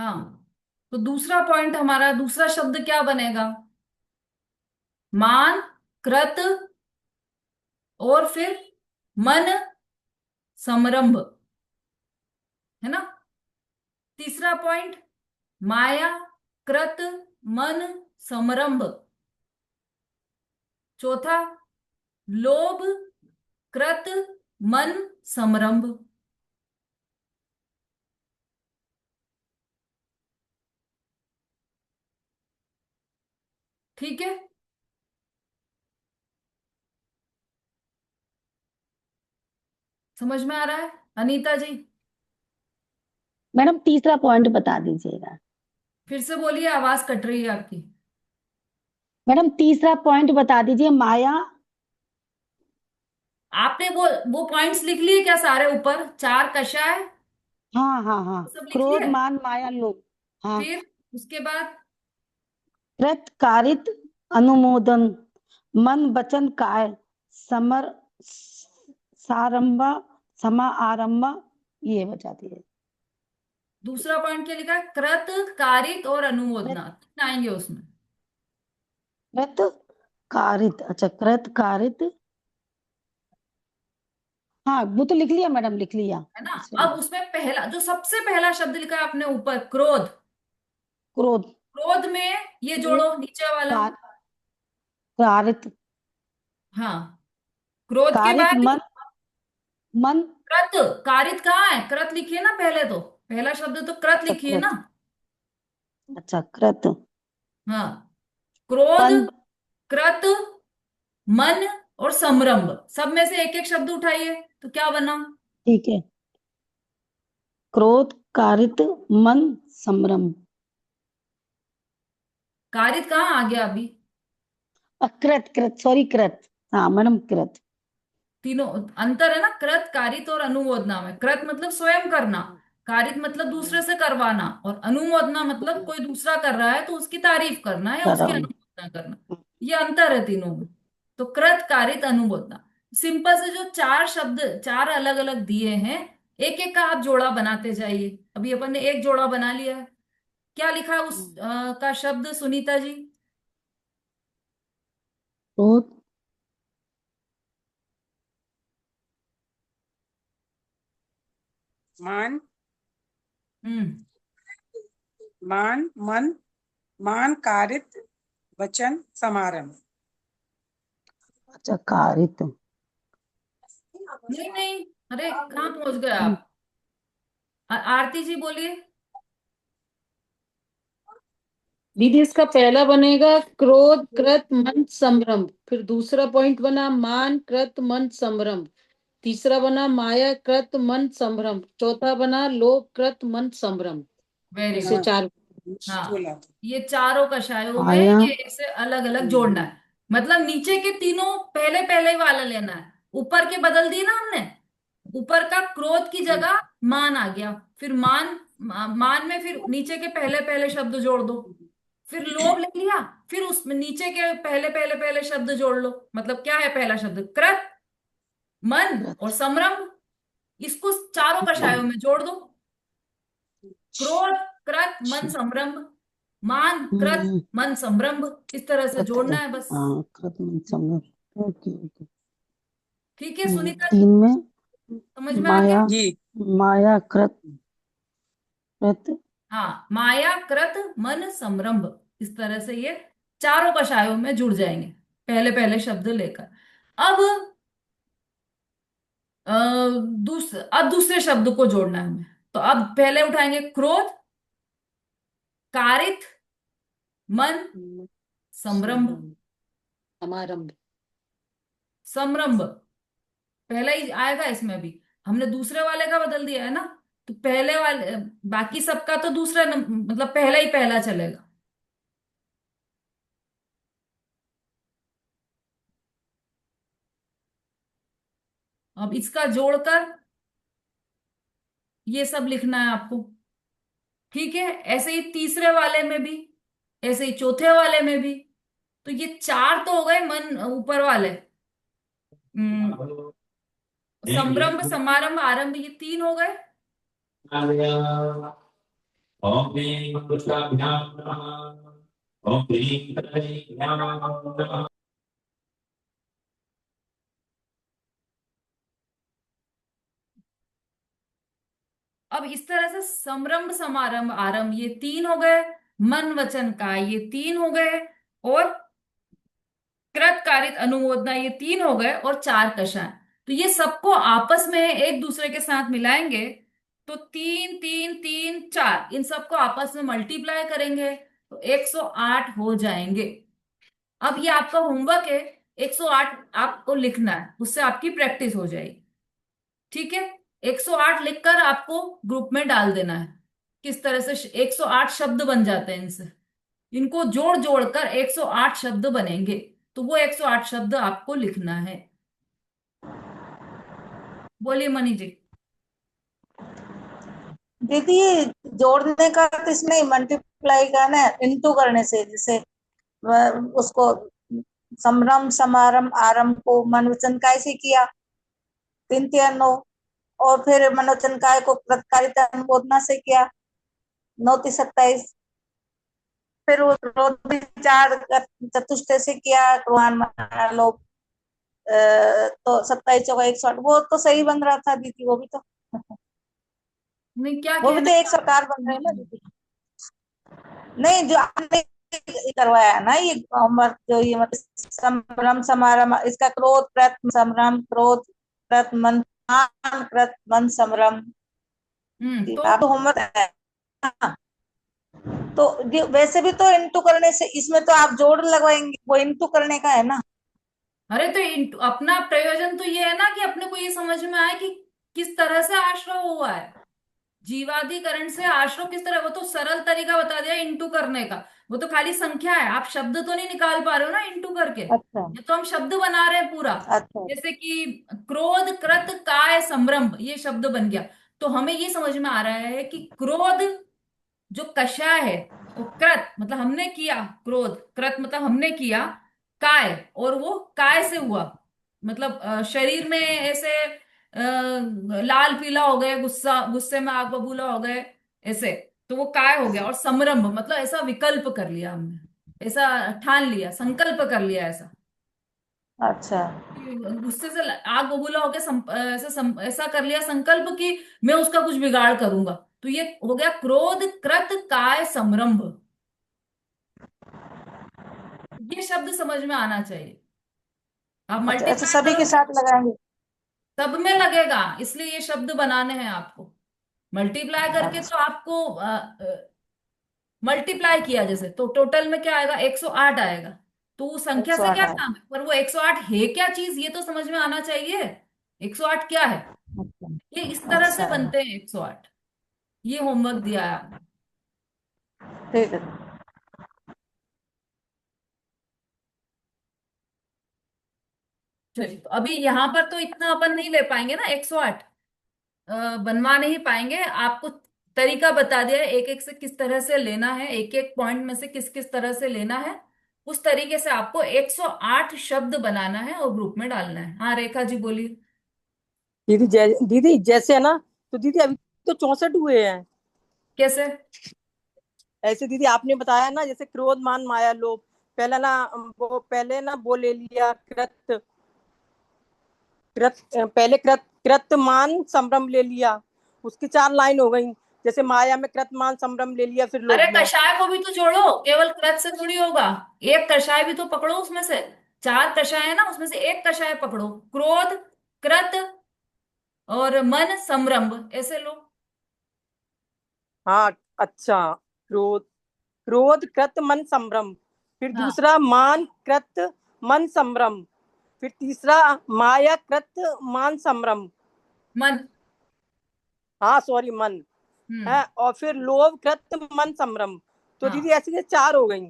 हाँ, तो दूसरा पॉइंट हमारा, दूसरा शब्द क्या बनेगा? मान, कृत, और फिर मन समरंभ, है ना? तीसरा पॉइंट, माया, कृत, मन समरंभ। चौथा, लोभ, कृत, मन समरंभ। ठीक है? समझ में आ रहा है अनीता जी? मैडम तीसरा पॉइंट बता दीजिएगा। फिर से बोलिए, आवाज कट रही है आपकी। मैडम तीसरा पॉइंट बता दीजिए, माया। आपने वो पॉइंट्स लिख लिए क्या सारे? ऊपर चार कषाय, हाँ हाँ हाँ। वो सब लिख क्रोध लिए? मान माया लोभ। हाँ। फिर उसके बाद? कृत कारित अनुमोदन, मन वचन काय, समर सारंभ, समा आरंभ, ये बचा दिए। दूसरा पॉइंट क्या लिखा है? कृत, कारित और कृत अनुमोदना, तीन आएंगे उसमें। कृत कारित, अच्छा कृत कारित। हाँ वो तो लिख लिया मैडम, लिख लिया। है ना? इसमें अब उसमें पहला, जो सबसे पहला शब्द लिखा है आपने ऊपर, क्रोध। क्रोध। क्रोध में ये ये जोड़ो, नीचे वाला। कारित। हाँ, क्रोध के कारित बाद मन, मन। कृत। कारित कहाँ है? कृत लिखिए ना पहले तो, पहला शब्द तो कृत अच्छा लिखिए ना। कृत, अच्छा कृत। हाँ, क्रोध, मन। कृत, मन और समरंभ, सब में से एक एक शब्द उठाइए, तो क्या बना? ठीक है। क्रोध कारित मन संभ्रम। कारित कहाँ आ गया अभी? कृत कृत, सॉरी कृत। हाँ मैडम कृत। तीनों अंतर है ना, कृत, कारित और अनुमोदना में। कृत मतलब स्वयं करना, कारित मतलब दूसरे से करवाना, और अनुमोदना मतलब कोई दूसरा कर रहा है तो उसकी तारीफ करना या उसकी करम। अनुमोदना करना। ये अंतर है तीनों में। तो कृत, कारित, अनुमोदना। सिंपल से जो चार शब्द, चार अलग अलग दिए हैं, एक एक का आप जोड़ा बनाते जाइए। अभी अपन ने एक जोड़ा बना लिया है। क्या लिखा है उस का शब्द, सुनीता जी? क्रोध मान, हम्म। मान मन, मान कारित वचन समारंभ। अच्छा कारित। नहीं नहीं, अरे कहाँ पहुंच गए आप? आरती जी बोलिए। दीदी इसका पहला बनेगा क्रोध कृत मन संभ्रम, फिर दूसरा पॉइंट बना मान कृत मन संभ्रम, तीसरा बना माया कृत मन संभ्रम, चौथा बना लोभ कृत मन संभ्रम। वेरी ऐसे गुड। हाँ, चार। हाँ, बोला। ये चारों कषायों में माया। ये इसे अलग अलग जोड़ना है। मतलब नीचे के तीनों पहले पहले ही वाला लेना है, ऊपर के बदल दिए ना हमने। ऊपर का क्रोध की जगह मान आ गया, फिर मान, मान में फिर नीचे के पहले पहले शब्द जोड़ दो। फिर लोभ ले लिया, फिर उसमें नीचे के पहले पहले पहले शब्द जोड़ लो। मतलब क्या है पहला शब्द? कृत, मन और कृत समरंभ। इसको चारों मन। कषायों में जोड़ दो। क्रोध, कृत, मन संभ्रम, मान, कृत, हम्म, मन संभ्रम, इस तरह से कृत जोड़ना कृत। है बस। हाँ कृत मन संभ्रम। Okay okay. ठीक है सुनीता जी? तीन में समझ में आ गया? माया, जी। माया कृत कृत। हाँ, माया, कृत, मन संभ्रम, इस तरह से ये चारों कषायों में जुड़ जाएंगे, पहले पहले शब्द लेकर। अब अ, अब दूसरे शब्द को जोड़ना है हमें। तो अब पहले उठाएंगे क्रोध, कारित, मन, संभ्रम। संभ्रम, समारंभ। संभ्रम पहला ही आएगा इसमें भी। हमने दूसरे वाले का बदल दिया है ना, तो पहले वाले, बाकी सबका तो दूसरा मतलब पहला ही पहला चलेगा। अब इसका जोड़कर ये सब लिखना है आपको। ठीक है? ऐसे ही तीसरे वाले में भी, ऐसे ही चौथे वाले में भी। तो ये चार तो हो गए मन ऊपर वाले। संभ्रम, समारंभ, आरंभ, ये तीन हो गए। ओम क्लीं पुष्पाभ्यां नमः। ओम क्लीं कदलीभ्यां नमः। अब इस तरह से समरंभ समारंभ आरंभ ये तीन हो गए, मन वचन काय ये तीन हो गए, और कृत कारित अनुमोदना ये तीन हो गए, और चार कषाय। तो ये सबको आपस में एक दूसरे के साथ मिलाएंगे तो तीन तीन तीन चार, इन सबको आपस में मल्टीप्लाई करेंगे तो 108 हो जाएंगे। अब ये आपका होमवर्क है, 108 आपको लिखना है, उससे आपकी प्रैक्टिस हो जाएगी। ठीक है, 108 लिखकर आपको ग्रुप में डाल देना है। किस तरह से 108 शब्द बन जाते हैं इनसे, इनको जोड़ जोड़ कर 108 शब्द बनेंगे, तो वो 108 शब्द आपको लिखना है। बोलिए मनी जी। दीदी ये जोड़ने का तो इसमें मल्टीप्लाई का ना, इंटू करने से, जैसे उसको संभ्रम समारंभ आरंभ को मनोवचन काय से किया, 3 3 9, और फिर मनोवचन काय को कृतकारिता अनुमोदना से किया, 9 3 27, फिर वो क्रोध विचार चतुष्टय से किया, क्रोधान लोग, तो 27 चौका 108, वो तो सही बन रहा था दीदी, वो भी तो नहीं, क्या वो भी कहने तो एक का सरकार बन रहे हैं ना दीदी। नहीं, जो आपने करवाया ना ये होमवर्क, जो ये मतलब संभ्रम समारंभ, इसका क्रोध कृत संभ्रम, क्रोध कृत मन, मान कृत मन संभ्रम, तो आप होमवर्क है ना? तो वैसे भी तो इंटू करने से, इसमें तो आप जोड़ लगवाएंगे, वो इंटू करने का है ना। अरे तो अपना प्रयोजन तो ये है ना कि अपने को ये समझ में आए कि किस तरह से आश्रय हुआ है, जीवादिकरण से आश्रय किस तरह, वो तो सरल तरीका बता दिया इंटू करने का। वो तो खाली संख्या है, आप शब्द तो नहीं निकाल पा रहे हो ना इंटू करके, अच्छा ये तो हम शब्द बना रहे हैं पूरा। अच्छा जैसे कि क्रोध कृत काय संभ्रम ये शब्द बन गया, तो हमें ये समझ में आ रहा है कि क्रोध जो कषाय है, वो कृत मतलब हमने किया, क्रोध कृत मतलब हमने किया, काय और वो काय से हुआ, मतलब शरीर में ऐसे लाल पीला हो गए, गुस्सा गुस्से में आग बबूला हो गए ऐसे, तो वो काय हो गया। और समरंभ मतलब ऐसा विकल्प कर लिया हमने, ऐसा ठान लिया, संकल्प कर लिया ऐसा अच्छा कि गुस्से से आग बबूला होकर ऐसा कर लिया संकल्प कि मैं उसका कुछ बिगाड़ करूंगा, तो ये हो गया क्रोध कृत काय समरंभ। ये शब्द समझ में आना चाहिए। आप अच्छा अच्छा, मल्टीप्लाई सभी के करोगे साथ लगाएंगे। सब में लगेगा, इसलिए ये शब्द बनाने हैं आपको। मल्टीप्लाई करके तो अच्छा आपको मल्टीप्लाई किया जैसे तो टोटल में क्या आएगा, 108 आएगा। तो उस संख्या से 108 क्या है। काम है, पर वो 108 है क्या चीज ये तो समझ में आना चाहिए। 108 क्या है, अच्छा ये इस तरह से अच्छा, बनते हैं 108। ये होमवर्क दिया है आपने। ठीक है। चलिए, तो अभी यहाँ पर तो इतना अपन नहीं ले पाएंगे ना 108, बनवा नहीं पाएंगे। आपको तरीका बता दिया है, एक एक से किस तरह से लेना है, एक एक पॉइंट में से किस किस तरह से लेना है, उस तरीके से आपको 108 शब्द बनाना है और ग्रुप में डालना है। हाँ रेखा जी बोलिए। दीदी जैसे है ना, तो दीदी अभी तो 64 हुए हैं। कैसे? ऐसे दीदी आपने बताया ना, जैसे क्रोध मान माया लोभ, पहले ना पहले ना वो ले लिया कृत कृत पहले कृत कृत मान संभ्रम ले लिया, उसकी 4 लाइन हो गई। जैसे माया में कृत मान संभ्रम ले लिया, फिर अरे लोभ में। कषाय को भी तो जोड़ो, केवल कृत से थोड़ी होगा। एक कषाय भी तो पकड़ो, उसमें से चार कषाय है ना, उसमें से एक कषाय पकड़ो, क्रोध कृत और मन संभ्रम ऐसे लो। हाँ अच्छा, क्रोध क्रोध कृत मन संभ्रम, फिर हाँ दूसरा मान कृत मन संभ्रम, फिर तीसरा माया कृत मान संभ्रम, मन। हाँ सॉरी मन है, और फिर लोभ कृत मन संभ्रम। तो दीदी हाँ ऐसे ये 4 हो गई।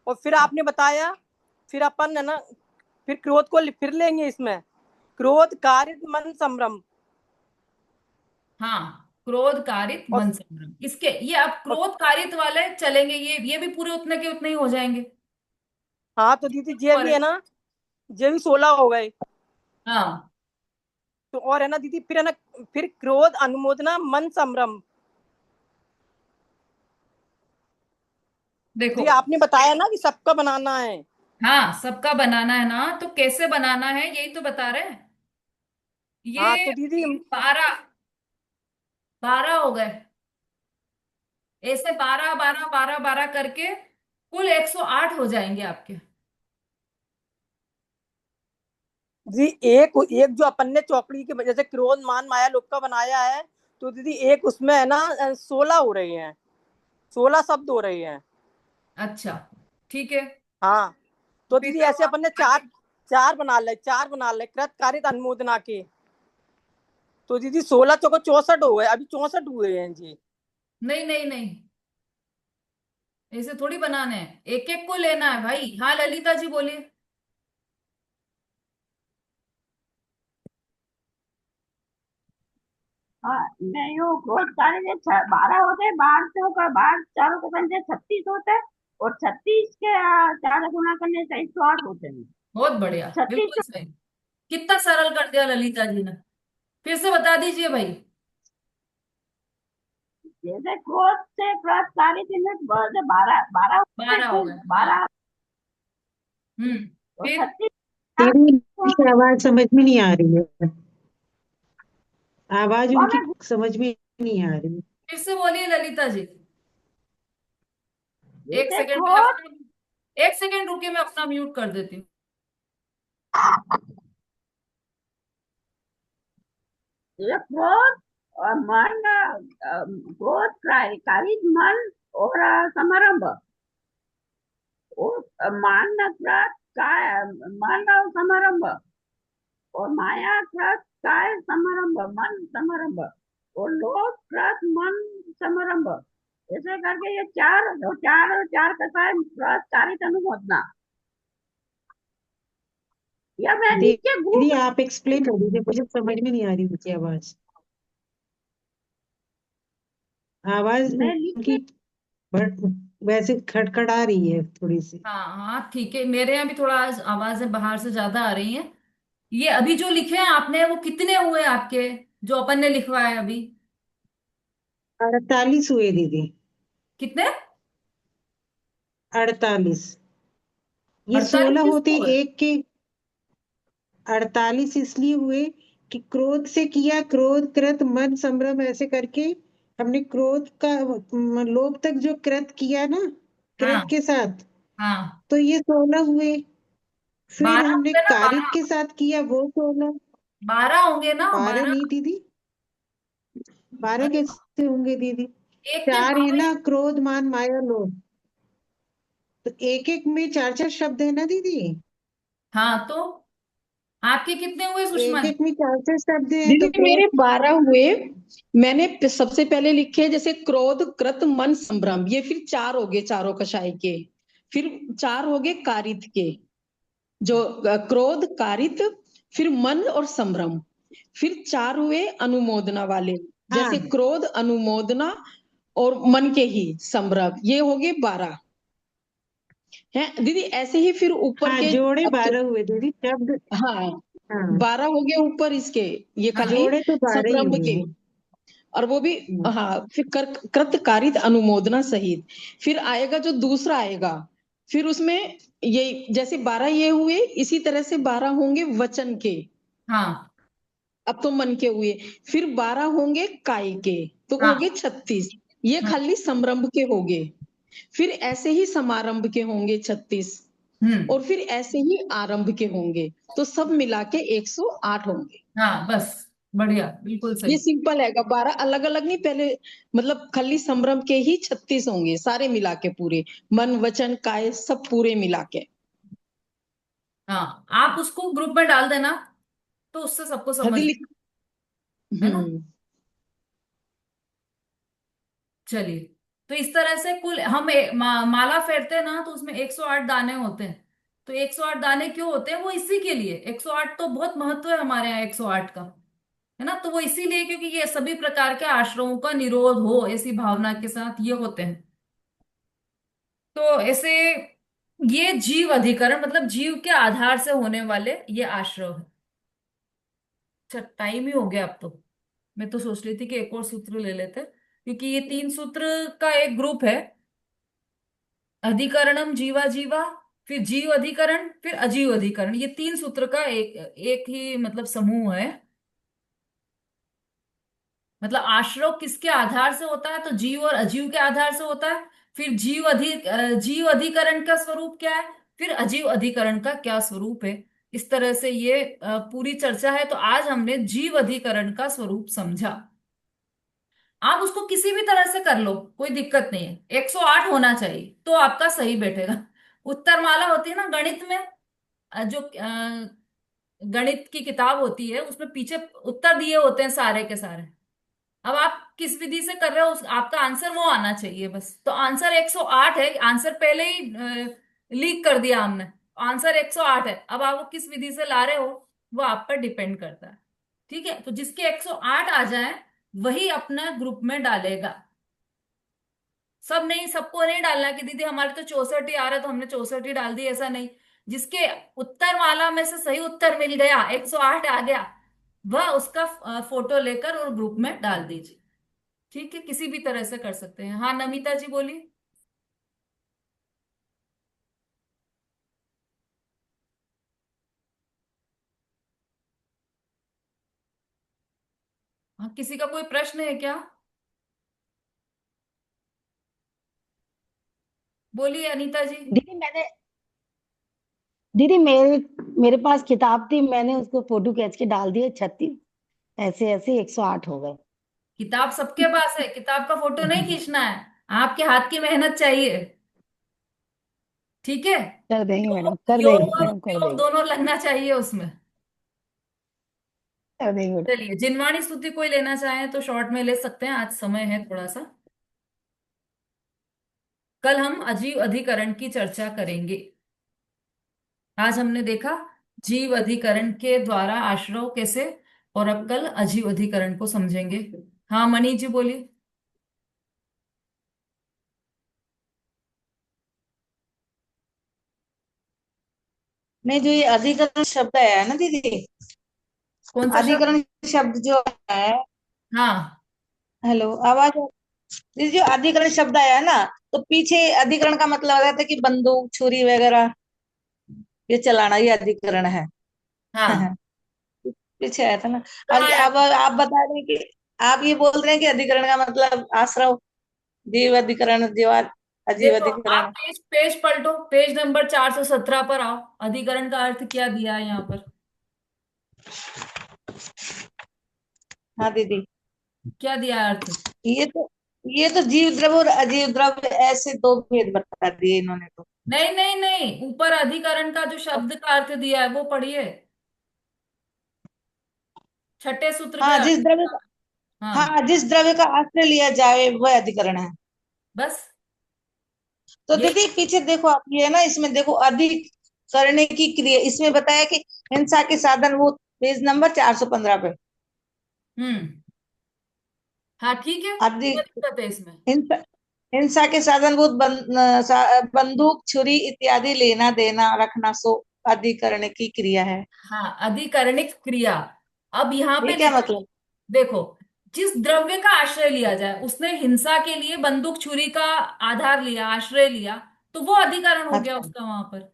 और फिर आपने बताया, फिर अपन है ना, फिर क्रोध को फिर लेंगे इसमें, क्रोध कारित मन संभ्रम। हाँ, क्रोध कारित और, मन संयम, इसके ये अब और क्रोध कारित वाले चलेंगे, ये भी पूरे उतने के उतने ही हो जाएंगे। हाँ तो दीदी ये और भी है ना, ये भी 16 हो गए। हाँ तो और है ना दीदी, फिर है ना, फिर क्रोध अनुमोदना मन संभ्रम। देखो, जी आपने बताया ना कि सबका बनाना है। हाँ सबका बनाना है ना, तो कैसे बनाना है यही तो बता रहे हैं। हाँ ये तो दीदी 12 हो गए, ऐसे 12 12 12 12 करके कुल 108 हो जाएंगे आपके। जी एक एक जो अपन ने चौकड़ी के वजह से क्रोध मान माया लोक का बनाया है, तो दीदी एक उसमें है ना 16 हो रहे हैं, 16 शब्द हो रहे हैं। अच्छा ठीक है। हाँ तो फिर दीदी तो ऐसे अपन ने चार चार बना ले कृत कारित अनुमोदना के। तो दीदी 16 चौको 64 हुए, अभी 64 हुए हैं जी। नहीं नहीं नहीं, ऐसे थोड़ी बनाने हैं, एक एक को लेना है भाई। हाँ ललिता जी बोलिए। हाँ नहीं वो बहुत सारे जो 12 होते हैं, 12 चारों के संख्या 36 होते हैं, और 36 के 4 गुना करने से 108 होते हैं। बहुत बढ़िया, बिल्कुल 36 सही। कितना सरल कर दिया ललिता जी ने। फिर से बता दीजिए भाई। जैसे क्रोध से क्रोध सारी चीजें 12 12 होते हैं 12 हो कुल गए, हाँ। 12, और फिर 36 तेरी की आवाज समझ में नहीं आ रही है। आवाज उनकी में समझ में नहीं आ रही। फिर से बोलिए ललिता जी। एक जैसे सेकंड में क्रोध, अपना, एक सेकंड रुकिए, मैं अपना म्यूट कर देती हूँ। जैसे क्रोध और मन, क्रोध कारित मन और समारंभ, और मान क्रोध काय मन और समारंभ, और माया क्रोध काय समारंभ मन समारंभ, और लोभ क्रोध मन समारंभ, ऐसे करके ये चार कसा है क्रोध कारित अनुमोदना। या मैं नीचे दीदी गूगल, आप एक्सप्लेन कर दीजिए, मुझे समझ में नहीं आ रही उनकी आवाज। आवाज मैं उनकी नीचे, बट वैसे खड़खड़ा रही है थोड़ी सी। हाँ हाँ ठीक है, मेरे यहाँ भी थोड़ा आज आवाजें बाहर से ज्यादा आ रही हैं। ये अभी जो लिखे हैं आपने, वो कितने हुए आपके, जो अपन ने लिखवाए अभी? 48 हुए दीदी। कितने? 48। ये 16 48 होते किसको हुए? एक के। 48 इसलिए हुए कि क्रोध से किया, क्रोध कृत मन संभ्रम ऐसे करके हमने क्रोध का लोभ तक जो कृत किया ना, कृत हाँ के साथ, हाँ, तो ये 16 हुए। फिर 12 हमने होंगे ना, कारित 12। के साथ किया वो 16। 12 होंगे ना, 12 12। नहीं दीदी, 12 अरे कैसे होंगे दीदी? एक के चार है 12 ना, क्रोध मान माया लोभ, तो एक एक में चार चार शब्द है ना दीदी। हाँ तो आपके कितने हुए एक सुषमन? एक में चार चार शब्द है तो दीदी मेरे 12 हुए। मैंने सबसे पहले लिखे जैसे क्रोध कृत मन संभ्रम, ये फिर चार हो गए चारों कषाय के। फिर चार हो गए कारित के, जो क्रोध कारित, फिर मन और संभ्रम। फिर चार हुए अनुमोदना वाले, हाँ जैसे क्रोध अनुमोदना और मन के ही संभ्रम, ये हो गए 12 है दीदी। ऐसे ही फिर ऊपर हाँ, के जोड़े अब 12 हुए दीदी शब्द। हाँ हाँ 12 हो गए ऊपर इसके, ये खाली जोड़े तो 12 ही संभ्रम हुए के। हैं। और वो भी हम्म, हाँ, फिर कृतकारित अनुमोदना सहित। फिर आएगा जो दूसरा आएगा, फिर उसमें ये जैसे 12 ये हुए, इसी तरह से 12 होंगे वचन के। हाँ अब तो मन के हुए। फिर 12 होंगे काय के, तो हो गए हाँ 36। ये हाँ, खाली समारंभ के हो गए। फिर ऐसे ही समारंभ के होंगे 36। हम्म। और फिर ऐसे ही आरंभ के होंगे, तो सब मिला के 108 होंगे। हाँ बस, बढ़िया, बिल्कुल ये सही। सिंपल है, 12 अलग अलग नहीं पहले, मतलब खाली संभ्रम के ही 36 होंगे सारे मिला के पूरे, मन वचन काय सब पूरे मिला के। हाँ आप उसको ग्रुप में डाल देना, तो उससे सबको समझ हदी में, लिख। है ना। चलिए, तो इस तरह से कुल हम माला फेरते हैं ना, तो उसमें 108 दाने होते हैं। तो 108 दाने क्यों होते हैं? वो इसी के लिए 108, तो बहुत महत्व है हमारे यहाँ 108 का, है ना। तो वो इसीलिए क्योंकि ये सभी प्रकार के आश्रमों का निरोध हो, ऐसी भावना के साथ ये होते हैं। तो ऐसे ये जीव अधिकरण, मतलब जीव के आधार से होने वाले ये आश्रम है। अच्छा टाइम ही हो गया अब तो। मैं तो सोच रही थी कि एक और सूत्र ले लेते, क्योंकि ये 3 सूत्र का एक ग्रुप है। अधिकरणम जीवा जीवा, फिर जीव अधिकरण, फिर अजीव अधिकरण, ये तीन सूत्र का एक एक ही मतलब समूह है। मतलब आश्रव किसके आधार से होता है, तो जीव और अजीव के आधार से होता है। फिर जीव अधिकरण का स्वरूप क्या है, फिर अजीव अधिकरण का क्या स्वरूप है। इस तरह से ये पूरी चर्चा है। तो आज हमने जीव अधिकरण का स्वरूप समझा। आप उसको किसी भी तरह से कर लो, कोई दिक्कत नहीं है, 108 होना चाहिए तो आपका सही बैठेगा। उत्तरमाला होती है ना गणित में, जो गणित की किताब होती है उसमें पीछे उत्तर दिए होते हैं सारे के सारे। अब आप किस विधि से कर रहे हो, आपका आंसर वो आना चाहिए बस। तो आंसर 108 है, आंसर पहले ही लीक कर दिया हमने। आंसर 108 है, अब आप वो किस विधि से ला रहे हो वो आप पर डिपेंड करता है। ठीक है, तो जिसके 108 आ जाए वही अपना ग्रुप में डालेगा। सब नहीं, सबको नहीं डालना कि दीदी हमारे तो 64 ही आ रहा है तो हमने 64 ही डाल दी, ऐसा नहीं। जिसके उत्तर माला में से सही उत्तर मिल गया, 108 आ गया, वह उसका फोटो लेकर और ग्रुप में डाल दीजिए। ठीक है, किसी भी तरह से कर सकते हैं। हाँ नमिता जी बोलिए। हाँ, किसी का कोई प्रश्न है क्या? बोलिए अनीता जी। दीदी मैंने दीदी मेरे पास किताब थी, मैंने उसको फोटो खींच के डाल दिए 36, ऐसे ऐसे 108 हो गए। किताब सबके पास है, किताब का फोटो नहीं खींचना है, आपके हाथ की मेहनत चाहिए। ठीक है, कर देंगे मैडम, कर योग देंगे और मैडम, कर उपयोग देंगे, दोनों लगना चाहिए उसमें। कर देंगे मैडम। चलिए, जिनवाणी स्तुति कोई लेना चाहे तो शॉर्ट में ले सकते हैं, आज समय है थोड़ा सा। कल हम अजीव अधिकरण की चर्चा करेंगे। आज हमने देखा जीव अधिकरण के द्वारा आश्रव कैसे, और अब कल अजीव अधिकरण को समझेंगे। हाँ मणि जी बोलिए। नहीं, जो ये अधिकरण शब्द है ना दीदी, कौन सा शब्द? अधिकरण शब्द जो है, हाँ। हेलो आवाज दीदी, जो अधिकरण शब्द आया है ना, तो पीछे अधिकरण का मतलब आ जाता है कि बंदूक छुरी वगैरह ये चलाना, ये अधिकरण है। हाँ, पीछे आया था ना। तो आया अब आप बता रहे हैं कि आप ये बोल रहे हैं कि अधिकरण का मतलब आश्रव, जीव अधिकरण, जीवात, अजीव देखो, आप अधिकरण। पेज पेज पलटो, पेज नंबर 417 पर आओ। अधिकरण का अर्थ क्या दिया है यहाँ पर? हाँ दीदी, क्या दिया है अर्थ? ये तो ये तो जीव द्रव्य और अजीव द्रव्य ऐसे दो भेद बता दिए इन्होंने तो। नहीं नहीं नहीं, ऊपर अधिकरण का जो शब्द का अर्थ दिया है वो पढ़िए, छठे सूत्र के हाँ, अर्थ। जिस द्रव्य का, हाँ, हाँ, जिस द्रव्य का आश्रय लिया जाए वह अधिकरण है। बस तो ये। दीदी पीछे देखो आप, ये ना इसमें देखो, अधिक करने की क्रिया इसमें बताया कि हिंसा के साधन, वो पेज नंबर 415 पे। हम्म। हाँ ठीक है, क्या अधिक दिक्कत है इसमें? हिंसा हिंसा के साधनभूत बंदूक छुरी इत्यादि लेना देना रखना, सो अधिकरण की क्रिया है। हाँ, अधिकरणिक क्रिया। अब यहाँ ये पे क्या देखो, मतलब? देखो, जिस द्रव्य का आश्रय लिया जाए, उसने हिंसा के लिए बंदूक छुरी का आधार लिया, आश्रय लिया, तो वो अधिकरण हो गया अच्छा, उसका वहां पर।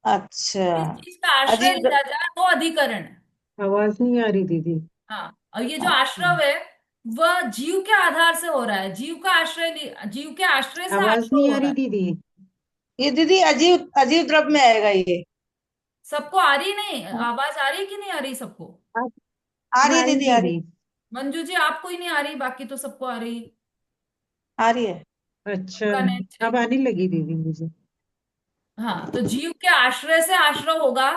अच्छा। जिस चीज का आश्रय अजीब लिया जाए वो अधिकरण है। आवाज नहीं आ रही दीदी। हाँ, और ये जो आश्रव है वह जीव के आधार से हो रहा है, जीव का आश्रय जीव के आश्रय से आवाज आश्रय नहीं हो आ रहा रही है। दीदी। ये दीदी अजीब अजीब द्रव्य में आएगा ये। सबको आ रही? नहीं आवाज आ रही कि नहीं आ रही सबको? आ आ रही है रही दीदी, आ रही दीदी। मंजू जी आपको ही नहीं आ रही, बाकी तो सबको आ रही है। आ रही है। अच्छा, आपका नेट अब ठीक है। आने लगी दीदी मुझे। हाँ, तो जीव के आश्रय से आश्रय होगा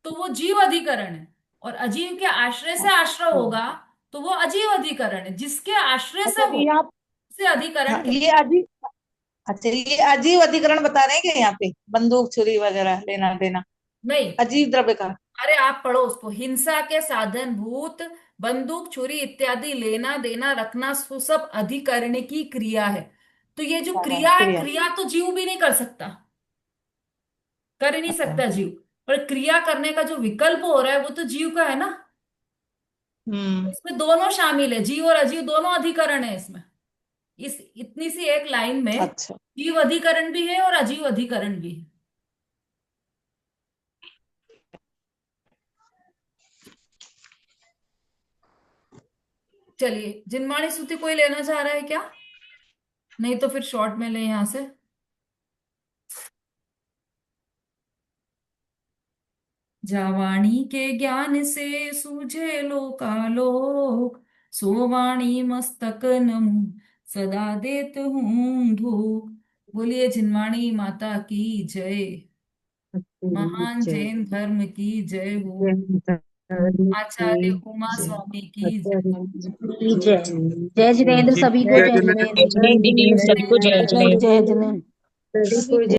तो वो जीव अधिकरण है, और अजीव के आश्रय से आश्रय अच्छा, होगा तो वो अजीव अधिकरण है। जिसके आश्रय अच्छा, से हो ये आप, उसे अधिकरण हाँ, कहते ये अजीब, अच्छा, ये अजीब अधिकरण बता रहे हैं कि यहाँ पे बंदूक छुरी वगैरह लेना देना हैं। नहीं, अजीब द्रव्य का। अरे आप पढ़ो उसको, हिंसा के साधन भूत बंदूक छुरी इत्यादि लेना देना रखना सो सब अधिकरण की क्रिया है। तो ये जो क्रिया है, क्रिया। क्रिया तो जीव भी नहीं कर सकता, कर ही नहीं सकता जीव। पर क्रिया करने का जो विकल्प हो रहा है वो तो जीव का है ना। हम्म। इसमें दोनों शामिल है, जीव और अजीव दोनों अधिकरण है इसमें। इस इतनी सी एक लाइन में अच्छा, जीव अधिकरण भी है और अजीव अधिकरण भी है। चलिए, जिनवाणी स्तुति कोई लेना चाह रहा है क्या? नहीं तो फिर शॉर्ट में ले यहां से। जावाणी के ज्ञान से सूझे लोकालोक, सोवाणी मस्तक नमु सदा देत हूँ धूप। बोलिए जिनवाणी माता की जय। महान जैन धर्म की जय हो। आचार्य उमा स्वामी की जय। जय जय जिनेन्द्र, सभी को जय जिनेन्द्र, जय जिनेन्द्र, सबको जय जय जिनेन्द्र। जिनेन्द्र।